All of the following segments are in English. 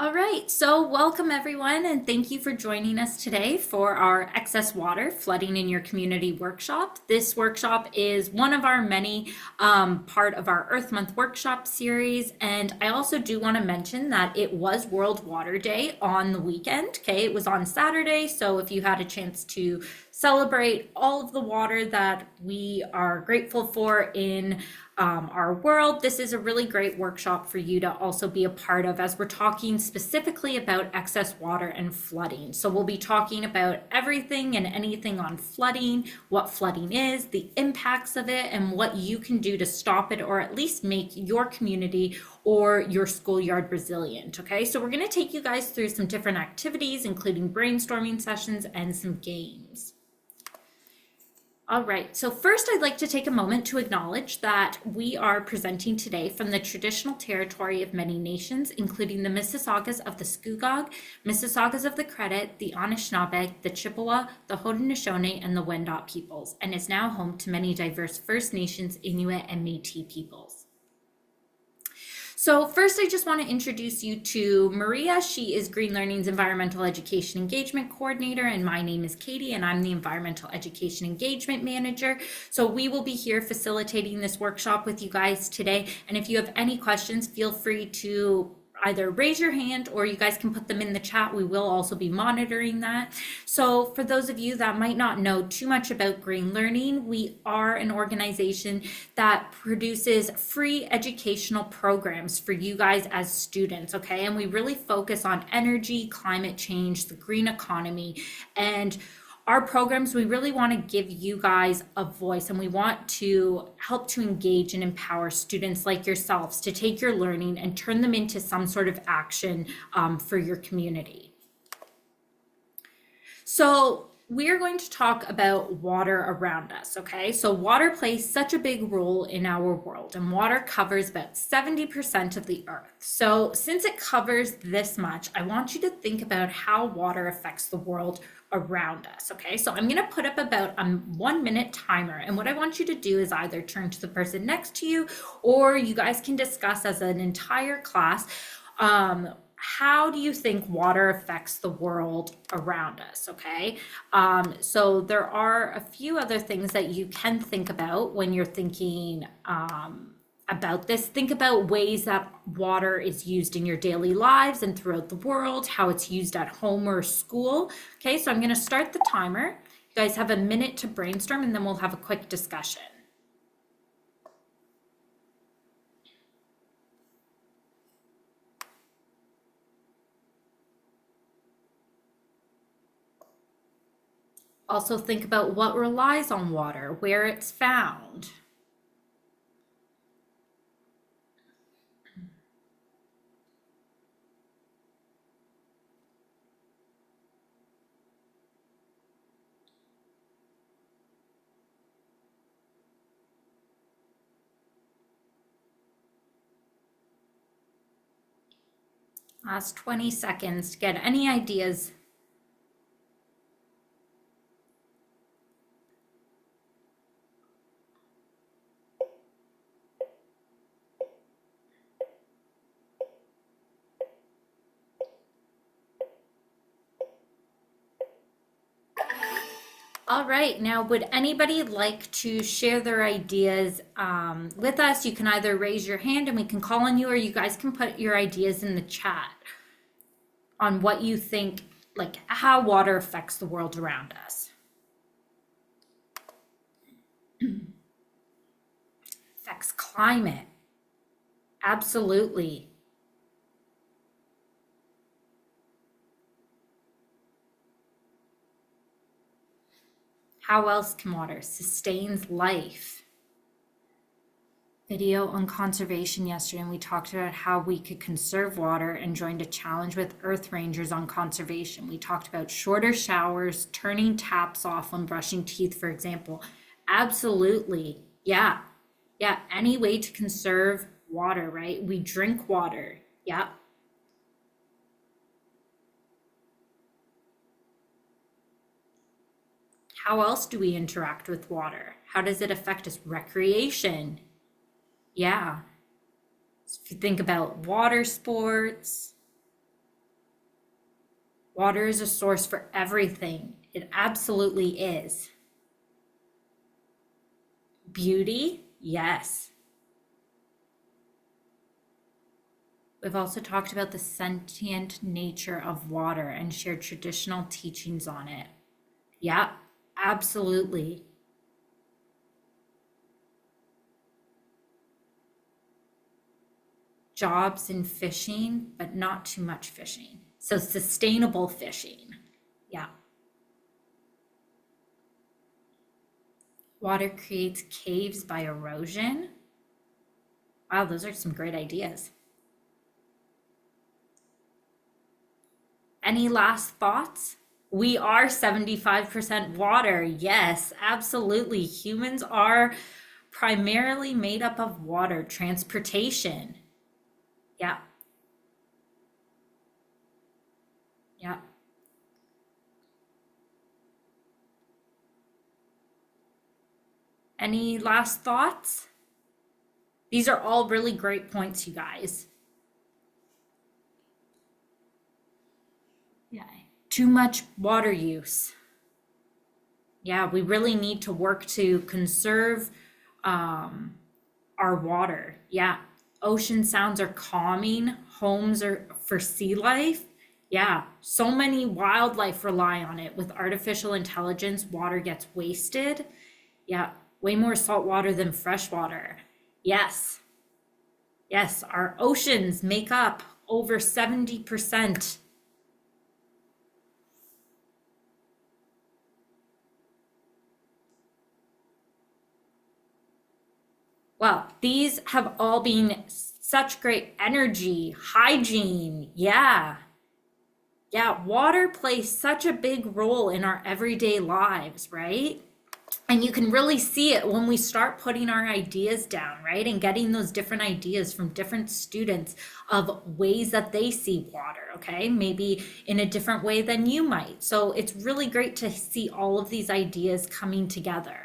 All right, so welcome everyone, and thank you for joining us today for our Excess Water Flooding in Your Community workshop. This workshop is one of our many part of our Earth Month workshop series, and I also do want to mention that it was World Water Day on the weekend. Okay, it was on Saturday, so if you had a chance to celebrate all of the water that we are grateful for in our world, this is a really great workshop for you to also be a part of as we're talking specifically about excess water and flooding. So we'll be talking about everything and anything on flooding, what flooding is, the impacts of it, and what you can do to stop it or at least make your community or your schoolyard resilient. Okay, so we're going to take you guys through some different activities, including brainstorming sessions and some games. All right, so first I'd like to take a moment to acknowledge that we are presenting today from the traditional territory of many nations, including the Mississaugas of the Scugog, Mississaugas of the Credit, the Anishinaabe, the Chippewa, the Haudenosaunee, and the Wendat peoples, and is now home to many diverse First Nations, Inuit, and Métis peoples. So first, I just want to introduce you to Maria. She is GreenLearning's Environmental Education Engagement Coordinator, and my name is Katie, and I'm the Environmental Education Engagement Manager. So we will be here facilitating this workshop with you guys today. And if you have any questions, feel free to either raise your hand or you guys can put them in the chat. We will also be monitoring that. So for those of you that might not know too much about GreenLearning, we are an organization that produces free educational programs for you guys as students, okay? And we really focus on energy, climate change, the green economy, and our programs, we really want to give you guys a voice, and we want to help to engage and empower students like yourselves to take your learning and turn them into some sort of action for your community. So we are going to talk about water around us, okay? So water plays such a big role in our world, and water covers about 70% of the earth. So since it covers this much, I want you to think about how water affects the world around us, okay? So I'm gonna put up about a 1-minute timer, and what I want you to do is either turn to the person next to you, or you guys can discuss as an entire class, how do you think water affects the world around us, okay? So there are a few other things that you can think about when you're thinking about this. Think about ways that water is used in your daily lives and throughout the world, how it's used at home or school. Okay, so I'm gonna start the timer. You guys have a minute to brainstorm and then we'll have a quick discussion. Also think about what relies on water, where it's found. Last 20 seconds to get any ideas. All right, now would anybody like to share their ideas with us? You can either raise your hand and we can call on you, or you guys can put your ideas in the chat on what you think, like how water affects the world around us. Affects climate. Absolutely. How else can water sustains life? Video on conservation yesterday, and we talked about how we could conserve water and joined a challenge with Earth Rangers on conservation. We talked about shorter showers, turning taps off when brushing teeth, for example. Absolutely. Yeah. Yeah. Any way to conserve water, right? We drink water. Yeah. How else do we interact with water? How does it affect us? Recreation. Yeah. So if you think about water sports, Water is a source for everything. It absolutely is. Beauty, yes. We've also talked about the sentient nature of water and shared traditional teachings on it. Yeah, absolutely. Jobs in fishing, but not too much fishing. So sustainable fishing. Yeah. Water creates caves by erosion. Wow, those are some great ideas. Any last thoughts? We are 75% water. Yes, absolutely. Humans are primarily made up of water. Transportation. Yeah, yeah. Any last thoughts? These are all really great points, you guys. Yeah. Too much water use. Yeah, we really need to work to conserve um, our water. Yeah. Ocean sounds are calming. Homes are for sea life. Yeah. So many wildlife rely on it. With artificial intelligence, water gets wasted. Yeah. Way more salt water than fresh water. Yes. Yes. Our oceans make up over 70%. Well, these have all been such great energy, hygiene. Yeah. Yeah, water plays such a big role in our everyday lives, right? And you can really see it when we start putting our ideas down, right? And getting those different ideas from different students of ways that they see water, okay? Maybe in a different way than you might. So it's really great to see all of these ideas coming together.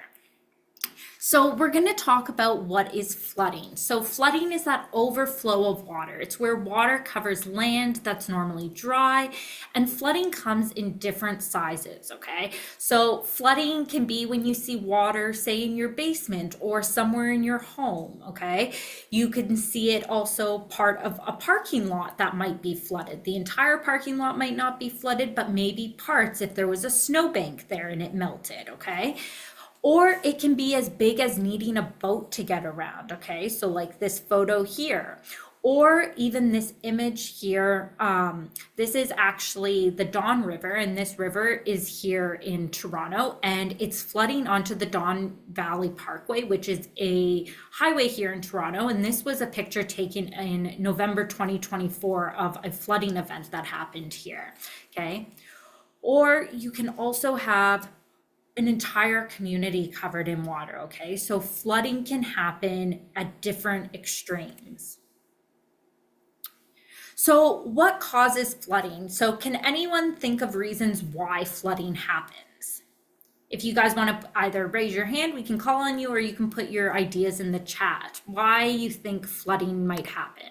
So we're going to talk about what is flooding. So flooding is that overflow of water. It's where water covers land that's normally dry, and flooding comes in different sizes, okay? So flooding can be when you see water, say in your basement or somewhere in your home, okay? You can see it also part of a parking lot that might be flooded. The entire parking lot might not be flooded, but maybe parts if there was a snowbank there and it melted, okay? Or it can be as big as needing a boat to get around, okay? So like this photo here, or even this image here. This is actually the Don River, and this river is here in Toronto, and it's flooding onto the Don Valley Parkway, which is a highway here in Toronto. And this was a picture taken in November 2024 of a flooding event that happened here, okay? Or you can also have an entire community covered in water, okay? So flooding can happen at different extremes. So what causes flooding? So can anyone think of reasons why flooding happens? If you guys want to either raise your hand, we can call on you, or you can put your ideas in the chat. Why you think flooding might happen?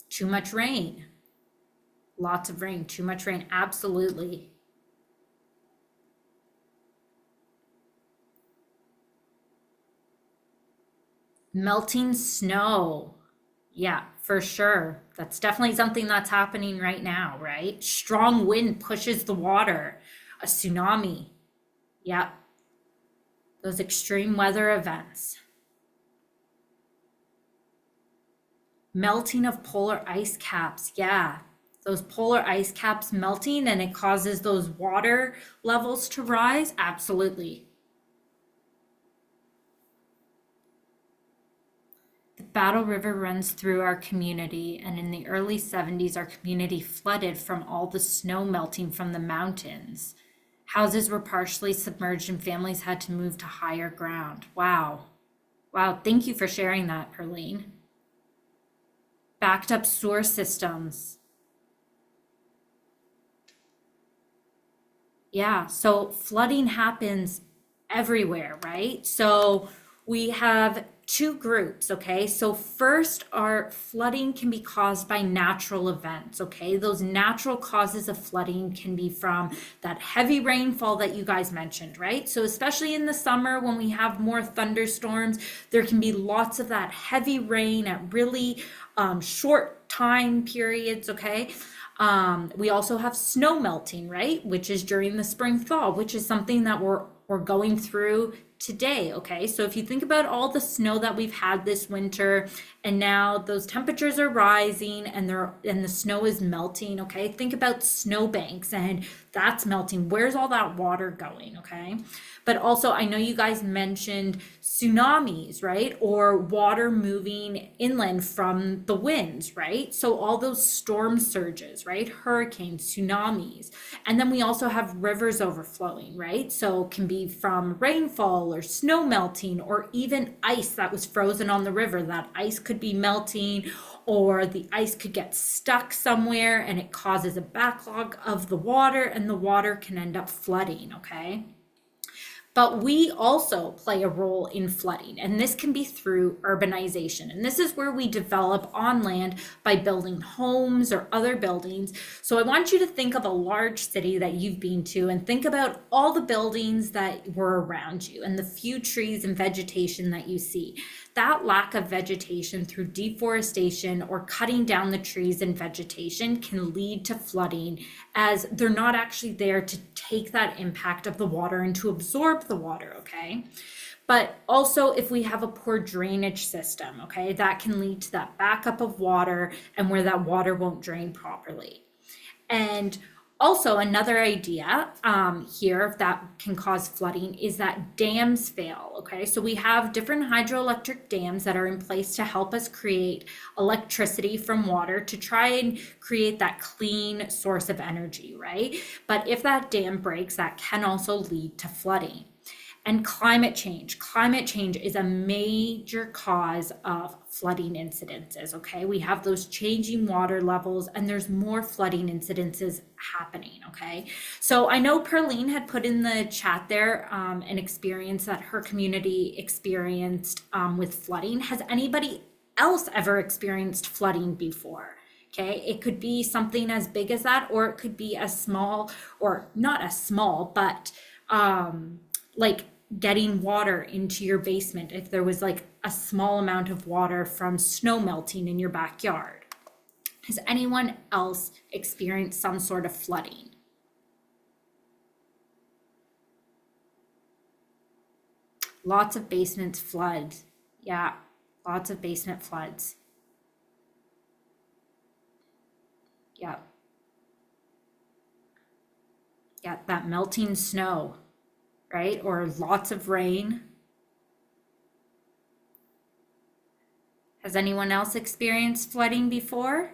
Too much rain. Lots of rain, too much rain, absolutely. Melting snow. Yeah, for sure. That's definitely something that's happening right now, right? Strong wind pushes the water, a tsunami. Yeah, those extreme weather events. Melting of polar ice caps. Yeah, those polar ice caps melting and it causes those water levels to rise. Absolutely. The Battle River runs through our community, and in the early 70s, our community flooded from all the snow melting from the mountains. Houses were partially submerged and families had to move to higher ground. Wow. Wow. Thank you for sharing that, Perlene. Backed up sewer systems. Yeah. So flooding happens everywhere, right? So We have two groups, okay? So first, our flooding can be caused by natural events, okay? Those natural causes of flooding can be from that heavy rainfall that you guys mentioned, right? So especially in the summer when we have more thunderstorms, there can be lots of that heavy rain at really short time periods, okay? We also have snow melting, right? Which is during the spring thaw, which is something that we're going through today, okay? So if you think about all the snow that we've had this winter, and now those temperatures are rising and the snow is melting, okay? Think about snowbanks and that's melting. Where's all that water going, okay? But also, I know you guys mentioned tsunamis, right? Or water moving inland from the winds, right? So all those storm surges, right? Hurricanes, tsunamis. And then we also have rivers overflowing, right? So it can be from rainfall or snow melting or even ice that was frozen on the river. That ice could be melting, or the ice could get stuck somewhere and it causes a backlog of the water and the water can end up flooding, okay? But we also play a role in flooding, and this can be through urbanization. And this is where we develop on land by building homes or other buildings. So I want you to think of a large city that you've been to and think about all the buildings that were around you and the few trees and vegetation that you see. That lack of vegetation through deforestation or cutting down the trees and vegetation can lead to flooding, as they're not actually there to take that impact of the water and to absorb the water, okay? But also if we have a poor drainage system, okay, that can lead to that backup of water and where that water won't drain properly. And also another idea here that can cause flooding is that dams fail, okay? So we have different hydroelectric dams that are in place to help us create electricity from water to try and create that clean source of energy, right? But if that dam breaks, that can also lead to flooding. And climate change. Climate change is a major cause of flooding incidences, okay? We have those changing water levels and there's more flooding incidences happening, okay? So I know Perlene had put in the chat there an experience that her community experienced with flooding. Has anybody else ever experienced flooding before? Okay, it could be something as big as that, or it could be as small, or not as small, but like getting water into your basement if there was like a small amount of water from snow melting in your backyard. Has anyone else experienced some sort of flooding? Lots of basements flood. Yeah, lots of basement floods. Yeah. Yeah, that melting snow, right? Or lots of rain. Has anyone else experienced flooding before?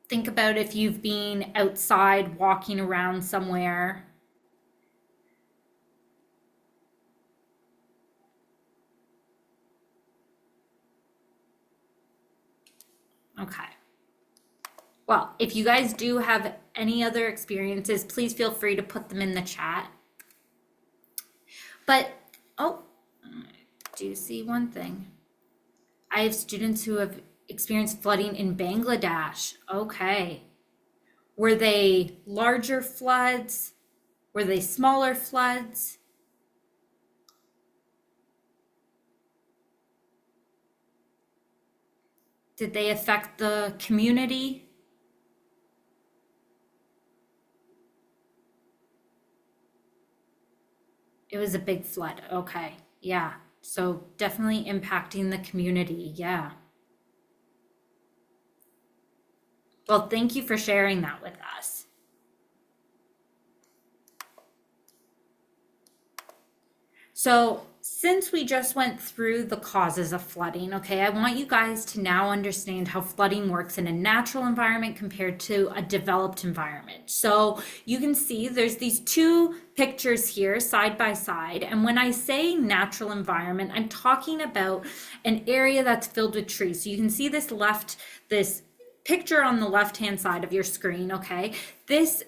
Think about if you've been outside walking around somewhere. Okay. Well, if you guys do have any other experiences, please feel free to put them in the chat. But, oh, I do see one thing. I have students who have experienced flooding in Bangladesh. Okay. Were they larger floods? Were they smaller floods? Did they affect the community? It was a big flood. Okay. Yeah. So definitely impacting the community. Yeah. Well, thank you for sharing that with us. So since we just went through the causes of flooding, okay, I want you guys to now understand how flooding works in a natural environment compared to a developed environment. So you can see there's these two pictures here side by side. And when I say natural environment, I'm talking about an area that's filled with trees. So you can see this picture on the left-hand side of your screen, okay? This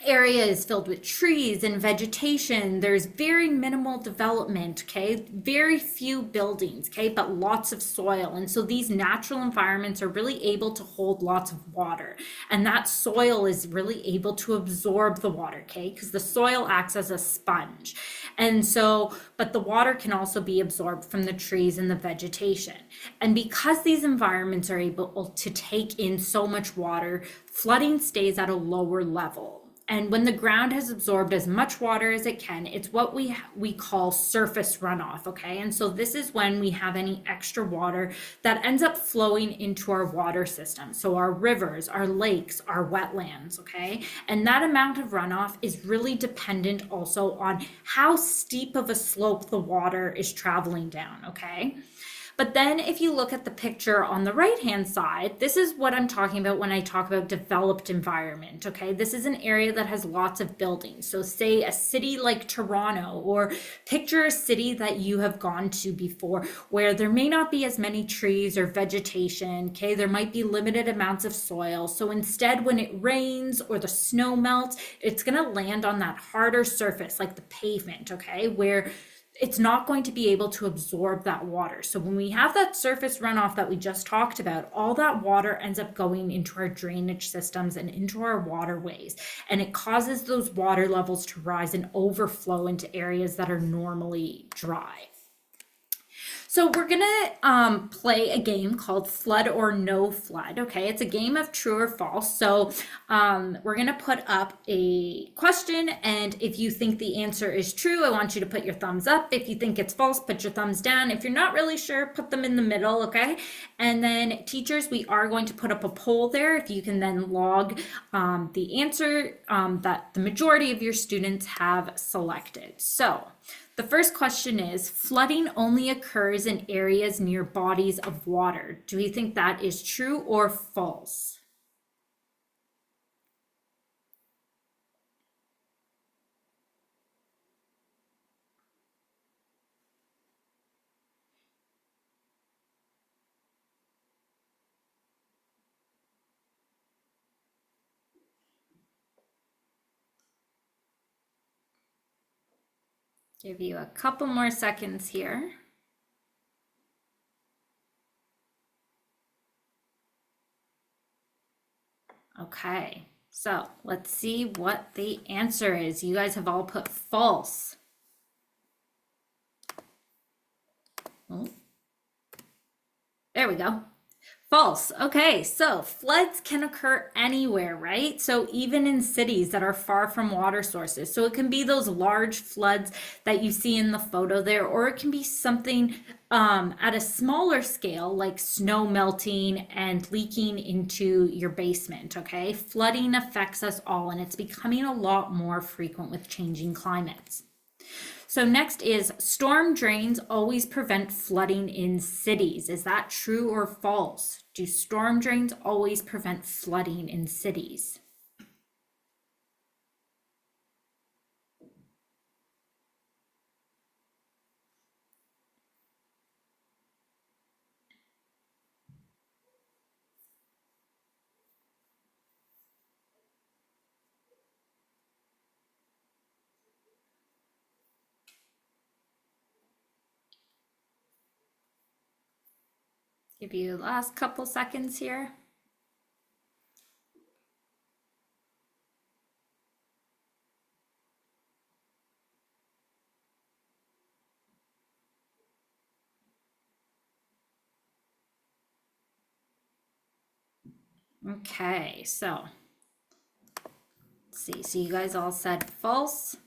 area is filled with trees and vegetation. There's very minimal development, okay? Very few buildings, okay? But lots of soil. And so these natural environments are really able to hold lots of water. And that soil is really able to absorb the water, okay? Because the soil acts as a sponge. And so, but the water can also be absorbed from the trees and the vegetation. And because these environments are able to take in so much water, flooding stays at a lower level. And when the ground has absorbed as much water as it can, it's what we call surface runoff, okay? And so this is when we have any extra water that ends up flowing into our water system. So our rivers, our lakes, our wetlands, okay? And that amount of runoff is really dependent also on how steep of a slope the water is traveling down, okay? But then if you look at the picture on the right-hand side, this is what I'm talking about when I talk about developed environment, okay? This is an area that has lots of buildings. So say a city like Toronto, or picture a city that you have gone to before where there may not be as many trees or vegetation, okay? There might be limited amounts of soil. So instead, when it rains or the snow melts, it's gonna land on that harder surface like the pavement, okay? Where it's not going to be able to absorb that water. So when we have that surface runoff that we just talked about, all that water ends up going into our drainage systems and into our waterways. And it causes those water levels to rise and overflow into areas that are normally dry. So we're gonna play a game called Flood or No Flood, okay? It's a game of true or false. So we're gonna put up a question, and if you think the answer is true, I want you to put your thumbs up. If you think it's false, put your thumbs down. If you're not really sure, put them in the middle, okay? And then teachers, we are going to put up a poll there. If you can then log the answer that the majority of your students have selected. So the first question is, flooding only occurs in areas near bodies of water. Do you think that is true or false? Give you a couple more seconds here. Okay, so let's see what the answer is. You guys have all put false. Oh, there we go. False. Okay, so floods can occur anywhere, right? So even in cities that are far from water sources. So it can be those large floods that you see in the photo there, or it can be something at a smaller scale, like snow melting and leaking into your basement, okay? Flooding affects us all, and it's becoming a lot more frequent with changing climates. So next is, storm drains always prevent flooding in cities. Is that true or false? Do storm drains always prevent flooding in cities? Give you the last couple seconds here. Okay, so let's see. So you guys all said false.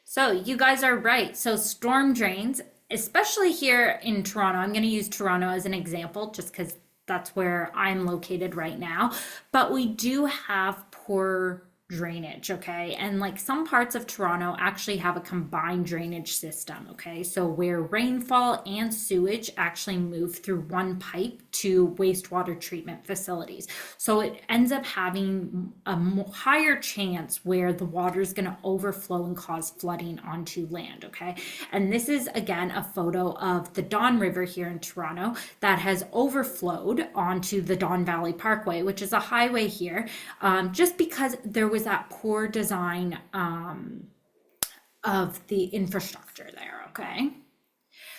So you guys are right. So storm drains, especially here in Toronto, I'm going to use Toronto as an example just because that's where I'm located right now. But we do have poor drainage, okay? And like some parts of Toronto actually have a combined drainage system, okay? So where rainfall and sewage actually move through one pipe to wastewater treatment facilities. So it ends up having a higher chance where the water is going to overflow and cause flooding onto land, okay? And this is again a photo of the Don River here in Toronto that has overflowed onto the Don Valley Parkway, which is a highway here, just because there was was that poor design of the infrastructure there, okay?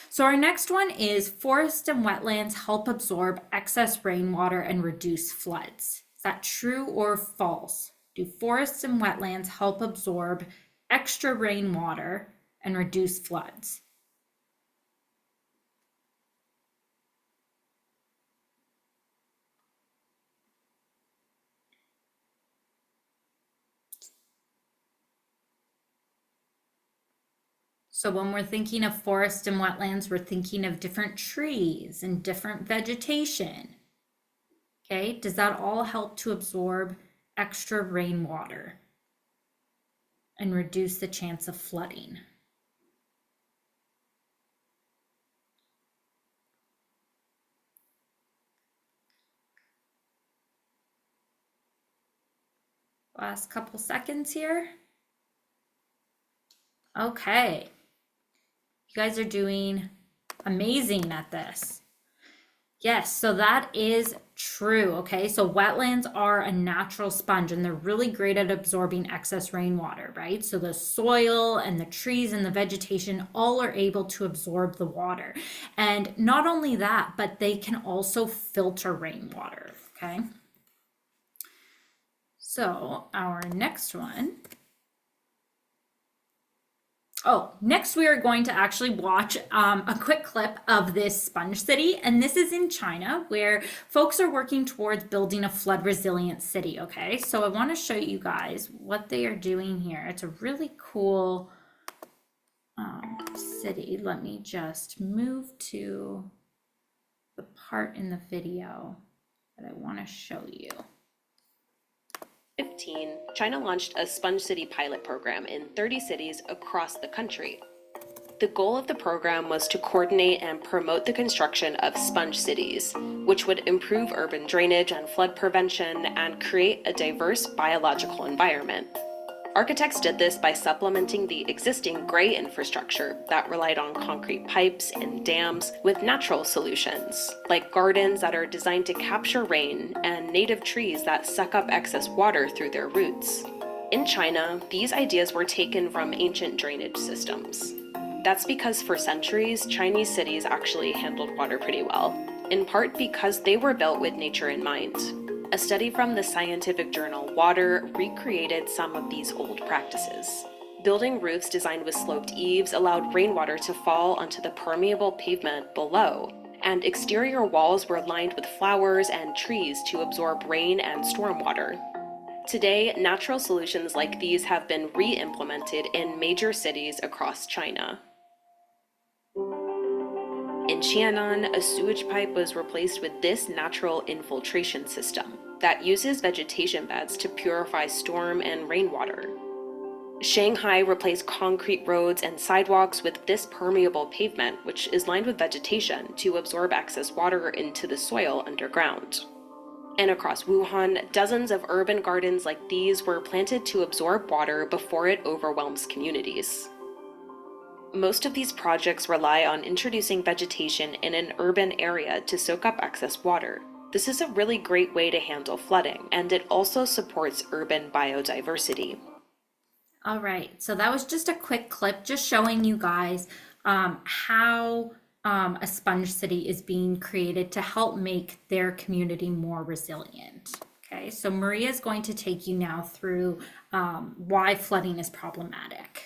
So our next one is forests and wetlands help absorb excess rainwater and reduce floods. Is that true or false? Do forests and wetlands help absorb extra rainwater and reduce floods? So when we're thinking of forest and wetlands, we're thinking of different trees and different vegetation. Okay, does that all help to absorb extra rainwater and reduce the chance of flooding? Last couple seconds here. Okay, you guys are doing amazing at this. Yes, so that is true. Okay, so wetlands are a natural sponge and they're really great at absorbing excess rainwater, right? So the soil and the trees and the vegetation all are able to absorb the water. And not only that, but they can also filter rainwater. Okay, so our next one. Oh, next we are going to actually watch a quick clip of this sponge city. And this is in China where folks are working towards building a flood resilient city. Okay, so I want to show you guys what they are doing here. It's a really cool city. Let me just move to the part in the video that I want to show you. 2015, China launched a Sponge City pilot program in 30 cities across the country. The goal of the program was to coordinate and promote the construction of sponge cities, which would improve urban drainage and flood prevention and create a diverse biological environment. Architects did this by supplementing the existing gray infrastructure that relied on concrete pipes and dams with natural solutions, like gardens that are designed to capture rain and native trees that suck up excess water through their roots. In China, these ideas were taken from ancient drainage systems. That's because for centuries, Chinese cities actually handled water pretty well, in part because they were built with nature in mind. A study from the scientific journal Water recreated some of these old practices. Building roofs designed with sloped eaves allowed rainwater to fall onto the permeable pavement below, and exterior walls were lined with flowers and trees to absorb rain and stormwater. Today, natural solutions like these have been re-implemented in major cities across China. In Qianan, a sewage pipe was replaced with this natural infiltration system that uses vegetation beds to purify storm and rainwater. Shanghai replaced concrete roads and sidewalks with this permeable pavement, which is lined with vegetation to absorb excess water into the soil underground. And across Wuhan, dozens of urban gardens like these were planted to absorb water before it overwhelms communities. Most of these projects rely on introducing vegetation in an urban area to soak up excess water. This is a really great way to handle flooding, and it also supports urban biodiversity. All right, so that was just a quick clip just showing you guys how a sponge city is being created to help make their community more resilient. Okay, so Maria is going to take you now through why flooding is problematic.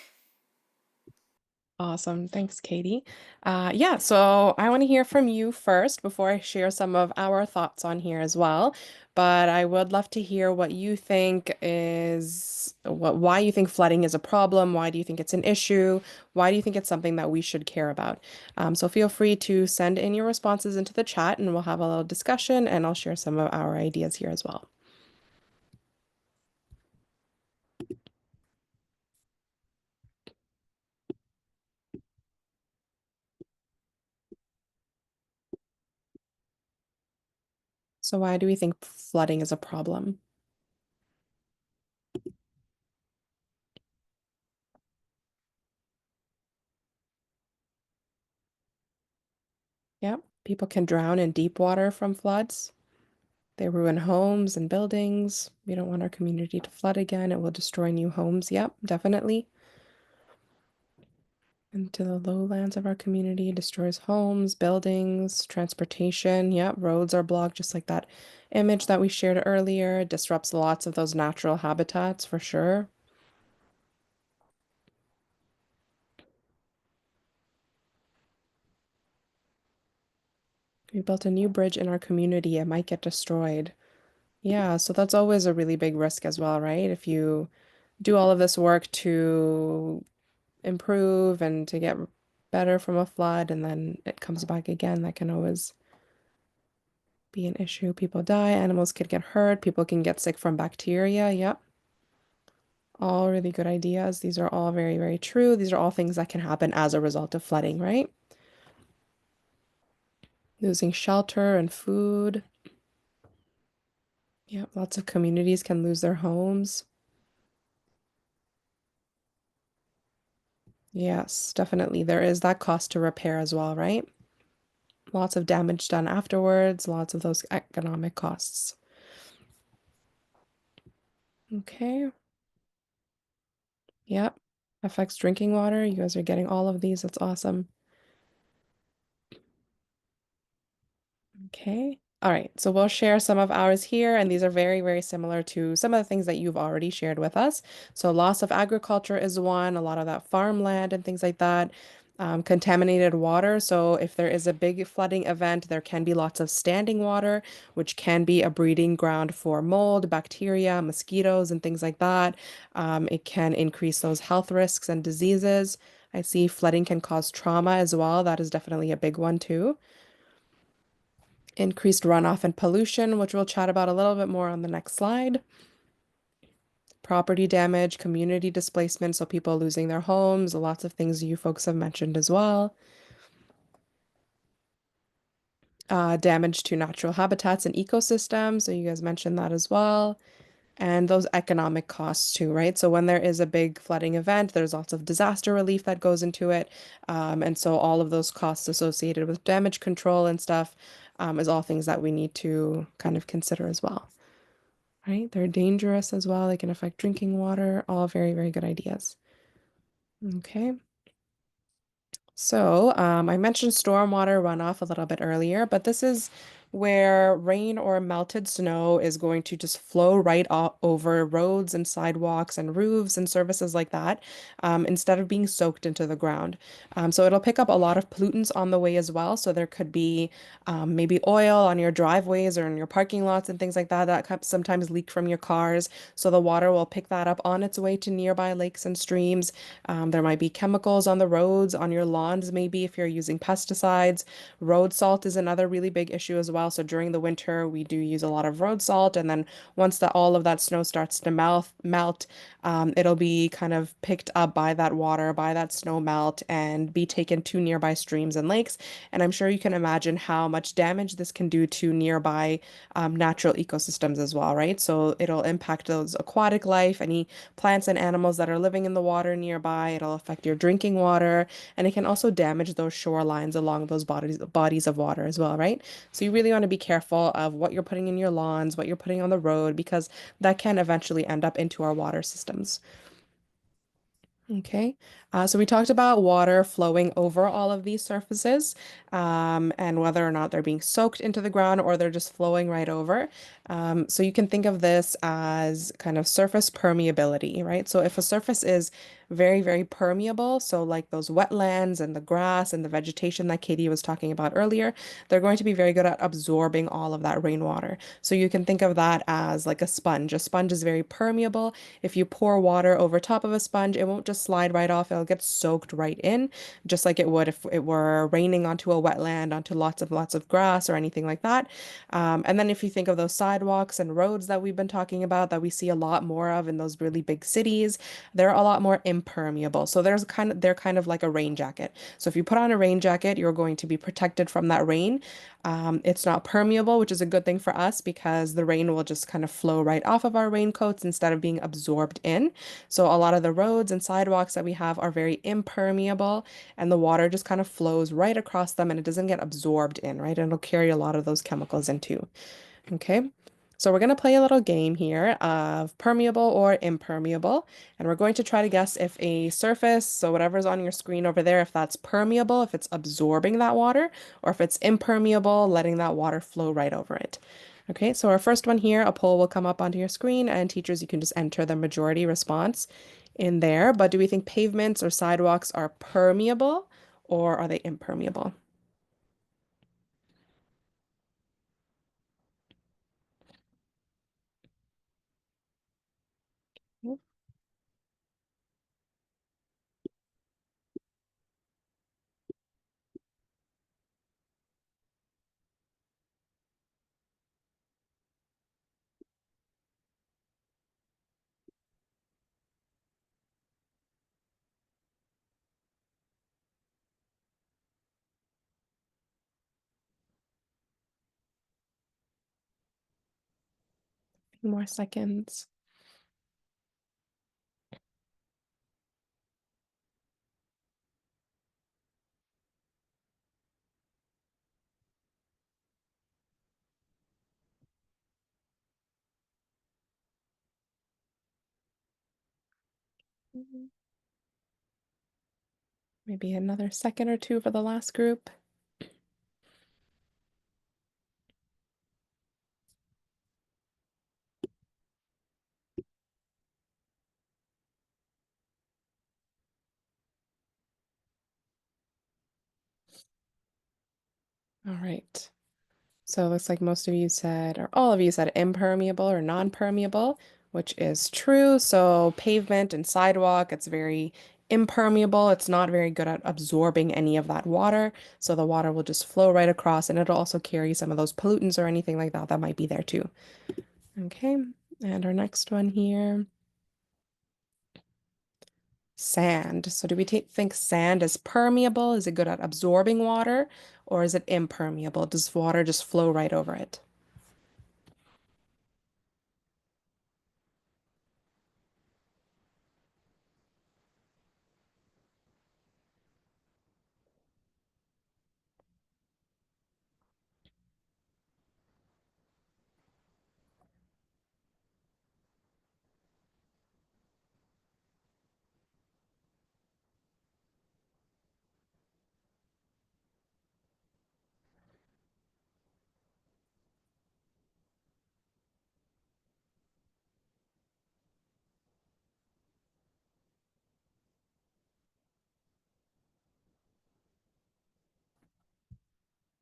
Awesome. Thanks, Katie. Yeah, so I want to hear from you first before I share some of our thoughts on here as well. But I would love to hear what you think why you think flooding is a problem. Why do you think it's an issue? Why do you think it's something that we should care about? So feel free to send in your responses into the chat and we'll have a little discussion and I'll share some of our ideas here as well. So why do we think flooding is a problem? Yeah, people can drown in deep water from floods. They ruin homes and buildings. We don't want our community to flood again. It will destroy new homes. Yep, definitely. Into the lowlands of our community, destroys homes, buildings, transportation. Yep, roads are blocked, just like that image that we shared earlier. It disrupts lots of those natural habitats for sure. We built a new bridge in our community, it might get destroyed. Yeah, so that's always a really big risk as well, right? If you do all of this work to improve and to get better from a flood and then it comes back again, that can always be an issue. People die, animals could get hurt, people can get sick from bacteria. Yep. All really good ideas. These are all very, very true. These are all things that can happen as a result of flooding, right? Losing shelter and food. Yep, lots of communities can lose their homes. Yes, definitely. There is that cost to repair as well, right? Lots of damage done afterwards, lots of those economic costs. Okay. Yep. Affects drinking water. You guys are getting all of these. That's awesome. Okay. All right. So we'll share some of ours here, and these are very, very similar to some of the things that you've already shared with us. So loss of agriculture is one, a lot of that farmland and things like that. Contaminated water. So if there is a big flooding event, there can be lots of standing water, which can be a breeding ground for mold, bacteria, mosquitoes, and things like that. It can increase those health risks and diseases. I see flooding can cause trauma as well. That is definitely a big one too. Increased runoff and pollution, which we'll chat about a little bit more on the next slide. Property damage, community displacement, so people losing their homes, lots of things you folks have mentioned as well. Damage to natural habitats and ecosystems, so you guys mentioned that as well. And those economic costs too, right? So when there is a big flooding event, there's lots of disaster relief that goes into it. And so all of those costs associated with damage control and stuff is all things that we need to kind of consider as well. Right? They're dangerous as well. They can affect drinking water. All very, very good ideas. Okay. So, I mentioned stormwater runoff a little bit earlier, but this is where rain or melted snow is going to just flow right over roads and sidewalks and roofs and surfaces like that, instead of being soaked into the ground. So it'll pick up a lot of pollutants on the way as well. So there could be maybe oil on your driveways or in your parking lots and things like that that sometimes leak from your cars. So the water will pick that up on its way to nearby lakes and streams. There might be chemicals on the roads, on your lawns, maybe if you're using pesticides. Road salt is another really big issue as well. So during the winter, we do use a lot of road salt. And then once all of that snow starts to melt, it'll be kind of picked up by that water, by that snow melt, and be taken to nearby streams and lakes. And I'm sure you can imagine how much damage this can do to nearby natural ecosystems as well, right? So it'll impact those aquatic life, any plants and animals that are living in the water nearby. It'll affect your drinking water, and it can also damage those shorelines along those bodies of water as well, right? So you really want to be careful of what you're putting in your lawns, what you're putting on the road, because that can eventually end up into our water systems. Okay, so we talked about water flowing over all of these surfaces, and whether or not they're being soaked into the ground or they're just flowing right over. So you can think of this as kind of surface permeability, right? So if a surface is very, very permeable, so like those wetlands and the grass and the vegetation that Katie was talking about earlier, they're going to be very good at absorbing all of that rainwater. So you can think of that as like a sponge. A sponge is very permeable. If you pour water over top of a sponge, it won't just slide right off. It'll get soaked right in, just like it would if it were raining onto a wetland, onto lots of grass or anything like that. And then if you think of those sidewalks and roads that we've been talking about, that we see a lot more of in those really big cities, they're a lot more impermeable. So they're kind of like a rain jacket. So if you put on a rain jacket, you're going to be protected from that rain. It's not permeable, which is a good thing for us because the rain will just kind of flow right off of our raincoats instead of being absorbed in. So a lot of the roads and sidewalks that we have are very impermeable, and the water just kind of flows right across them and it doesn't get absorbed in, right? And it'll carry a lot of those chemicals into. Okay. So we're going to play a little game here of permeable or impermeable, and we're going to try to guess if a surface, so whatever's on your screen over there, if that's permeable, if it's absorbing that water, or if it's impermeable, letting that water flow right over it. Okay, so our first one here, a poll will come up onto your screen, and teachers, you can just enter the majority response in there. But do we think pavements or sidewalks are permeable or are they impermeable? Few more seconds. Maybe another second or two for the last group. All right. So it looks like most of you said, or all of you said impermeable or non-permeable, which is true. So pavement and sidewalk, it's very impermeable. It's not very good at absorbing any of that water. So the water will just flow right across and it'll also carry some of those pollutants or anything like that that might be there too. Okay. And our next one here, sand. So do we think sand is permeable? Is it good at absorbing water or is it impermeable? Does water just flow right over it?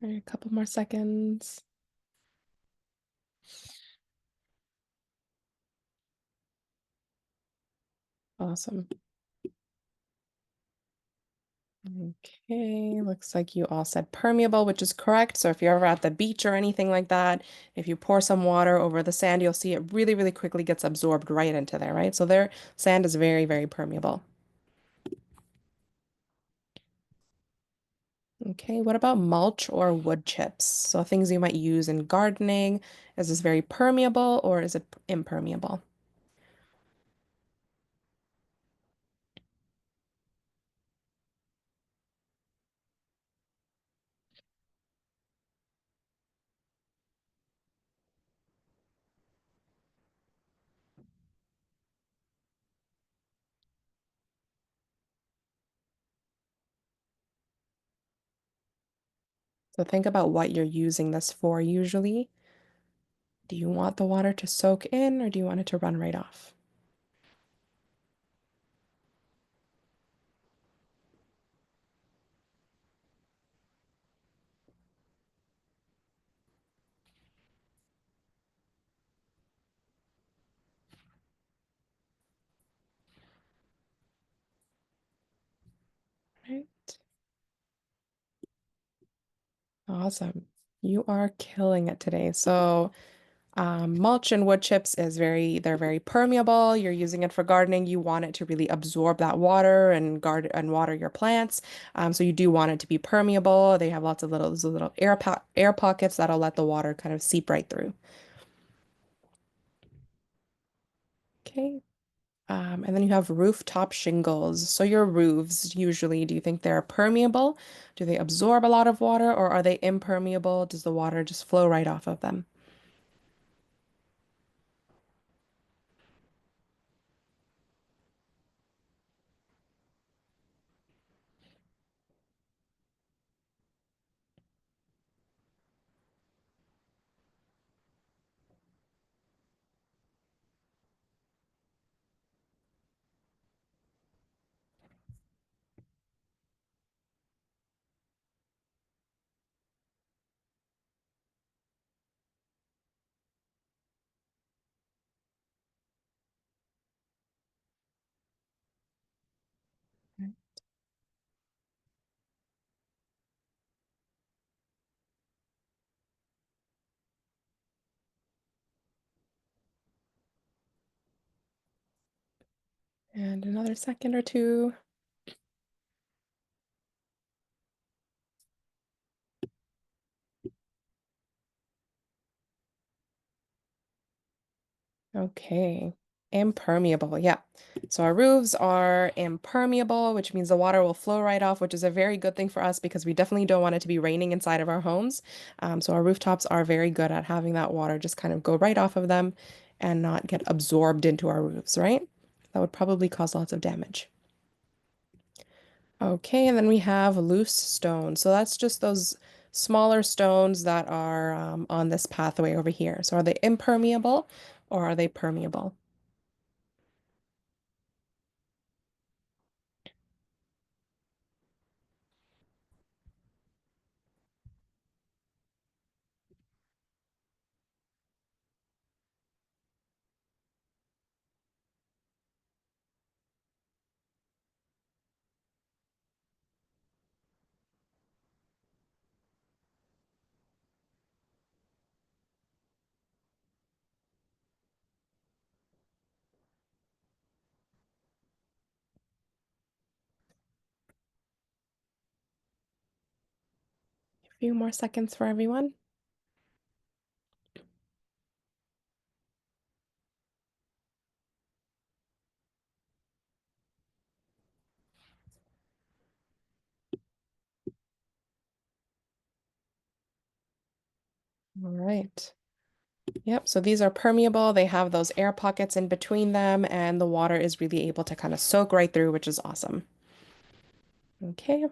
All right, a couple more seconds. Awesome. Okay, looks like you all said permeable, which is correct. So if you're ever at the beach or anything like that, if you pour some water over the sand, you'll see it really, really quickly gets absorbed right into there, right? So their sand is very, very permeable. Okay, what about mulch or wood chips? So things you might use in gardening. Is this very permeable or is it impermeable? So think about what you're using this for usually. Do you want the water to soak in or do you want it to run right off? Right. Awesome. You are killing it today. So, mulch and wood chips is they're very permeable. You're using it for gardening. You want it to really absorb that water and guard and water your plants. So you do want it to be permeable. They have lots of those little air pockets that'll let the water kind of seep right through. Okay. And then you have rooftop shingles. So your roofs, usually, do you think they're permeable? Do they absorb a lot of water or are they impermeable? Does the water just flow right off of them? And another second or two. Okay. Impermeable. Yeah. So our roofs are impermeable, which means the water will flow right off, which is a very good thing for us because we definitely don't want it to be raining inside of our homes. So our rooftops are very good at having that water just kind of go right off of them and not get absorbed into our roofs, right? That would probably cause lots of damage. Okay, and then we have loose stones. So that's just those smaller stones that are on this pathway over here. So are they impermeable or are they permeable? A few more seconds for everyone. All right. Yep, so these are permeable. They have those air pockets in between them, and the water is really able to kind of soak right through, which is awesome. Okay.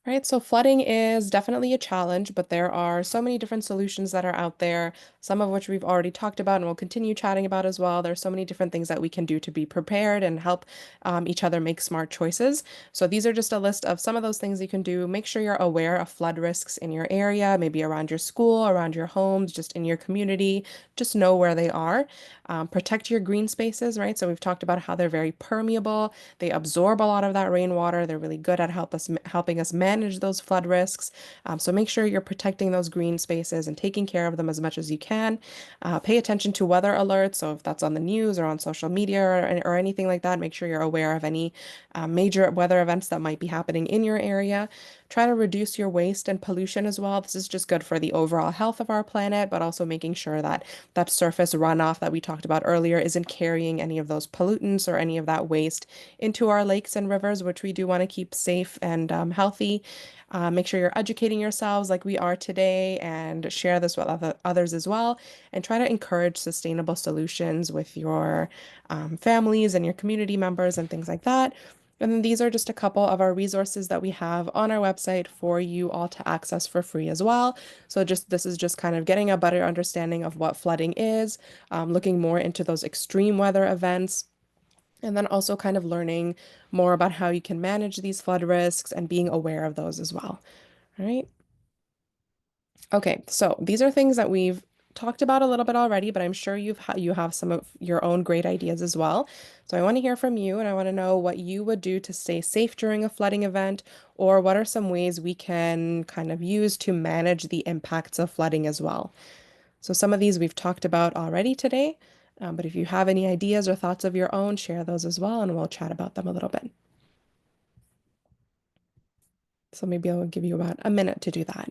Right, so flooding is definitely a challenge, but there are so many different solutions that are out there, some of which we've already talked about and we'll continue chatting about as well. There's so many different things that we can do to be prepared and help each other make smart choices. So these are just a list of some of those things you can do. Make sure you're aware of flood risks in your area, maybe around your school, around your homes, just in your community. Just know where they are. Protect your green spaces, right? So we've talked about how they're very permeable. They absorb a lot of that rainwater. They're really good at helping us manage those flood risks. So make sure you're protecting those green spaces and taking care of them as much as you can. Pay attention to weather alerts. So if that's on the news or on social media or anything like that, make sure you're aware of any major weather events that might be happening in your area. Try to reduce your waste and pollution as well. This is just good for the overall health of our planet, but also making sure that that surface runoff that we talked about earlier isn't carrying any of those pollutants or any of that waste into our lakes and rivers, which we do want to keep safe and healthy. Make sure you're educating yourselves like we are today and share this with others as well. And try to encourage sustainable solutions with your families and your community members and things like that. And then these are just a couple of our resources that we have on our website for you all to access for free as well. So just this is just kind of getting a better understanding of what flooding is, looking more into those extreme weather events, and then also kind of learning more about how you can manage these flood risks and being aware of those as well. All right. Okay, so these are things that we've talked about a little bit already, but I'm sure you have some of your own great ideas as well. So I want to hear from you and I want to know what you would do to stay safe during a flooding event, or what are some ways we can kind of use to manage the impacts of flooding as well. So some of these we've talked about already today, but if you have any ideas or thoughts of your own, share those as well, and we'll chat about them a little bit. So maybe I'll give you about a minute to do that.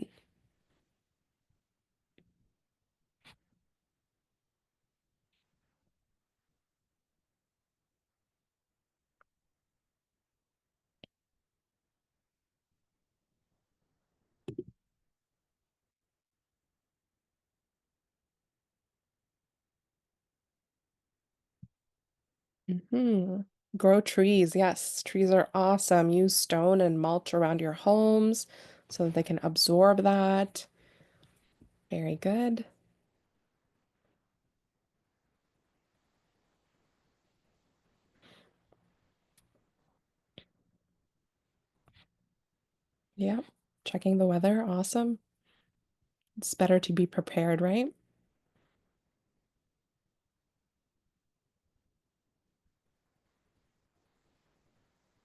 Hmm. Grow trees. Yes, trees are awesome. Use stone and mulch around your homes so that they can absorb that. Very good. Yep. Checking the weather. Awesome. It's better to be prepared, right?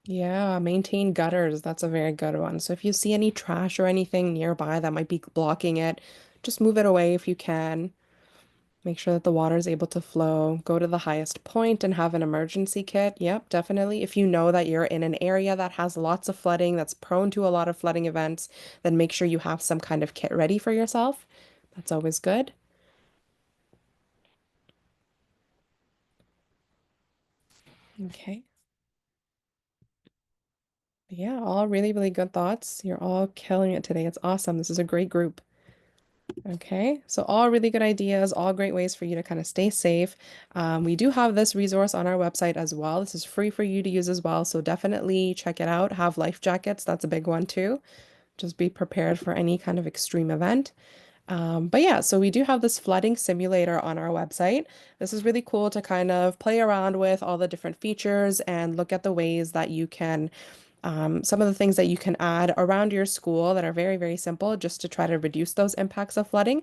Yeah, maintain gutters. That's a very good one. So if you see any trash or anything nearby that might be blocking it, just move it away if you can. Make sure that the water is able to flow. Go to the highest point and have an emergency kit. Yep, definitely. If you know that you're in an area that has lots of flooding, that's prone to a lot of flooding events, then make sure you have some kind of kit ready for yourself. That's always good. Okay. Yeah, all really, really good thoughts. You're all killing it today. It's awesome. This is a great group. Okay, so all really good ideas, all great ways for you to kind of stay safe. We do have this resource on our website as well. This is free for you to use as well, so definitely check it out. Have life jackets, that's a big one too. Just be prepared for any kind of extreme event. But yeah, so we do have this flooding simulator on our website. This is really cool to kind of play around with all the different features and look at the ways that you can some of the things that you can add around your school that are very, very simple just to try to reduce those impacts of flooding.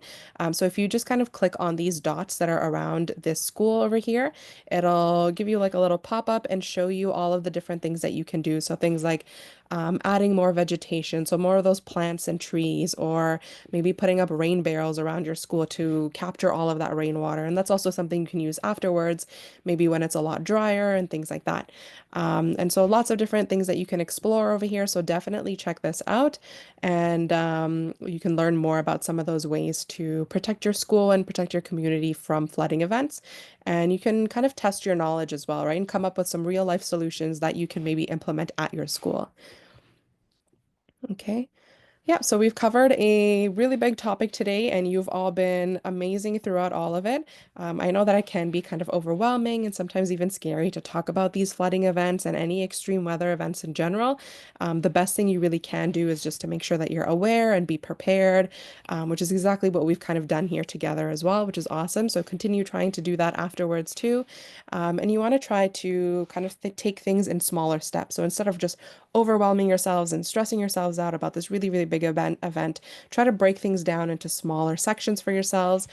So if you just kind of click on these dots that are around this school over here, it'll give you like a little pop-up and show you all of the different things that you can do. So things like adding more vegetation, so more of those plants and trees, or maybe putting up rain barrels around your school to capture all of that rainwater. And that's also something you can use afterwards, maybe when it's a lot drier and things like that. And so lots of different things that you can explore over here. So definitely check this out. And you can learn more about some of those ways to protect your school and protect your community from flooding events. And you can kind of test your knowledge as well, right? And come up with some real life solutions that you can maybe implement at your school. Okay. Yeah, so we've covered a really big topic today, and you've all been amazing throughout all of it. I know that it can be kind of overwhelming and sometimes even scary to talk about these flooding events and any extreme weather events in general. The best thing you really can do is just to make sure that you're aware and be prepared, which is exactly what we've kind of done here together as well, which is awesome. So continue trying to do that afterwards too. And you want to try to kind of take things in smaller steps. So instead of just overwhelming yourselves and stressing yourselves out about this really, really big event, try to break things down into smaller sections for yourselves.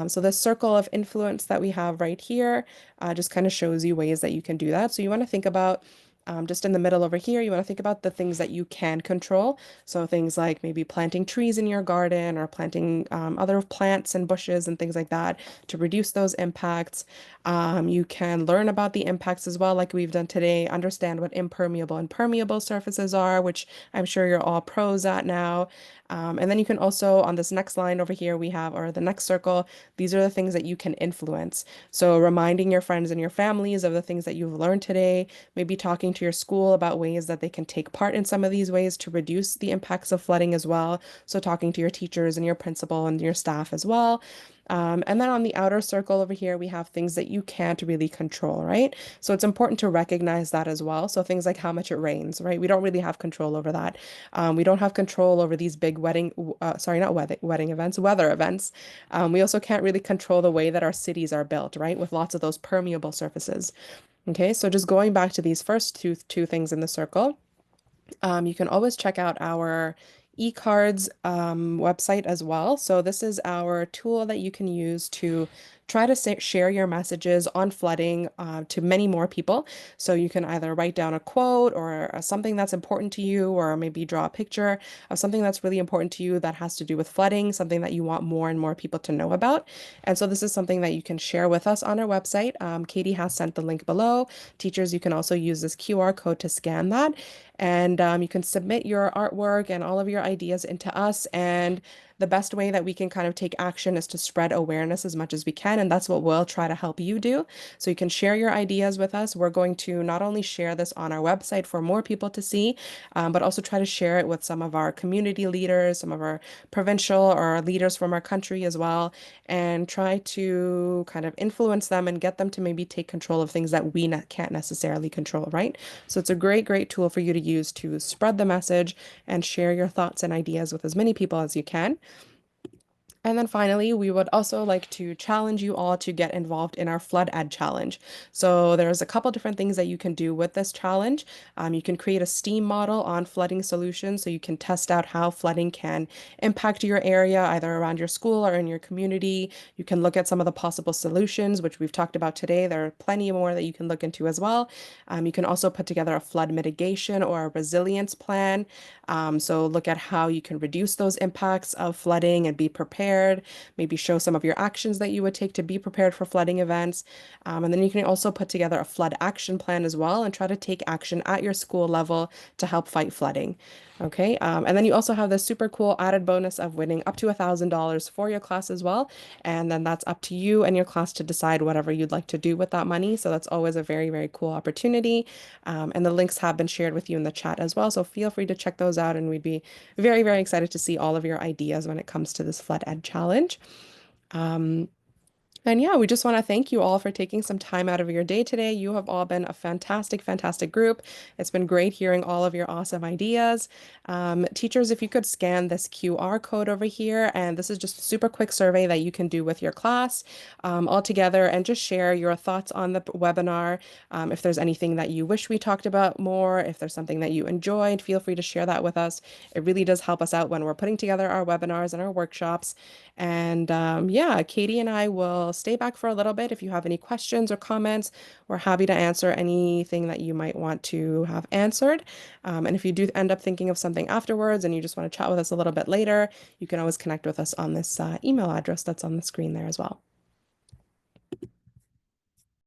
So this circle of influence that we have right here just kind of shows you ways that you can do that. So you want to think about just in the middle over here, you want to think about the things that you can control. So things like maybe planting trees in your garden or planting other plants and bushes and things like that to reduce those impacts. You can learn about the impacts as well, like we've done today, understand what impermeable and permeable surfaces are, which I'm sure you're all pros at now. And then you can also, on this next line over here, we have, or the next circle, these are the things that you can influence. So reminding your friends and your families of the things that you've learned today, maybe talking to your school about ways that they can take part in some of these ways to reduce the impacts of flooding as well. So talking to your teachers and your principal and your staff as well. And then on the outer circle over here, we have things that you can't really control, right? So it's important to recognize that as well. So things like how much it rains, right? We don't really have control over that. We don't have control over these big sorry, not wedding events, weather events. We also can't really control the way that our cities are built, right? With lots of those permeable surfaces. Okay, so just going back to these first two things in the circle. You can always check out our eCards website as well. So this is our tool that you can use to try to share your messages on flooding to many more people. So you can either write down a quote or something that's important to you, or maybe draw a picture of something that's really important to you that has to do with flooding, something that you want more and more people to know about. And so this is something that you can share with us on our website. Katie has sent the link below. Teachers, you can also use this QR code to scan that. And you can submit your artwork and all of your ideas into us. And the best way that we can kind of take action is to spread awareness as much as we can. And that's what we'll try to help you do. So you can share your ideas with us. We're going to not only share this on our website for more people to see, but also try to share it with some of our community leaders, some of our provincial or leaders from our country as well, and try to kind of influence them and get them to maybe take control of things that we can't necessarily control, right? So it's a great, great tool for you to use to spread the message and share your thoughts and ideas with as many people as you can. And then finally, we would also like to challenge you all to get involved in our Flood Ed Challenge. So there's a couple different things that you can do with this challenge. You can create a STEAM model on flooding solutions, so you can test out how flooding can impact your area, either around your school or in your community. You can look at some of the possible solutions, which we've talked about today. There are plenty more that you can look into as well. You can also put together a flood mitigation or a resilience plan. So look at how you can reduce those impacts of flooding and be prepared prepared, maybe show some of your actions that you would take to be prepared for flooding events. And then you can also put together a flood action plan as well and try to take action at your school level to help fight flooding. Okay, and then you also have this super cool added bonus of winning up to $1,000 for your class as well. And then that's up to you and your class to decide whatever you'd like to do with that money. So that's always a very, very cool opportunity. And the links have been shared with you in the chat as well. So feel free to check those out. And we'd be very, very excited to see all of your ideas when it comes to this Flood Ed Challenge. Um, and yeah, we just want to thank you all for taking some time out of your day today. You have all been a fantastic, fantastic group. It's been great hearing all of your awesome ideas. Teachers, if you could scan this QR code over here, and this is just a super quick survey that you can do with your class all together and just share your thoughts on the webinar. If there's anything that you wish we talked about more, if there's something that you enjoyed, feel free to share that with us. It really does help us out when we're putting together our webinars and our workshops. And yeah, Katie and I will stay back for a little bit. If you have any questions or comments, we're happy to answer anything that you might want to have answered. And if you do end up thinking of something afterwards and you just want to chat with us a little bit later, you can always connect with us on this email address that's on the screen there as well.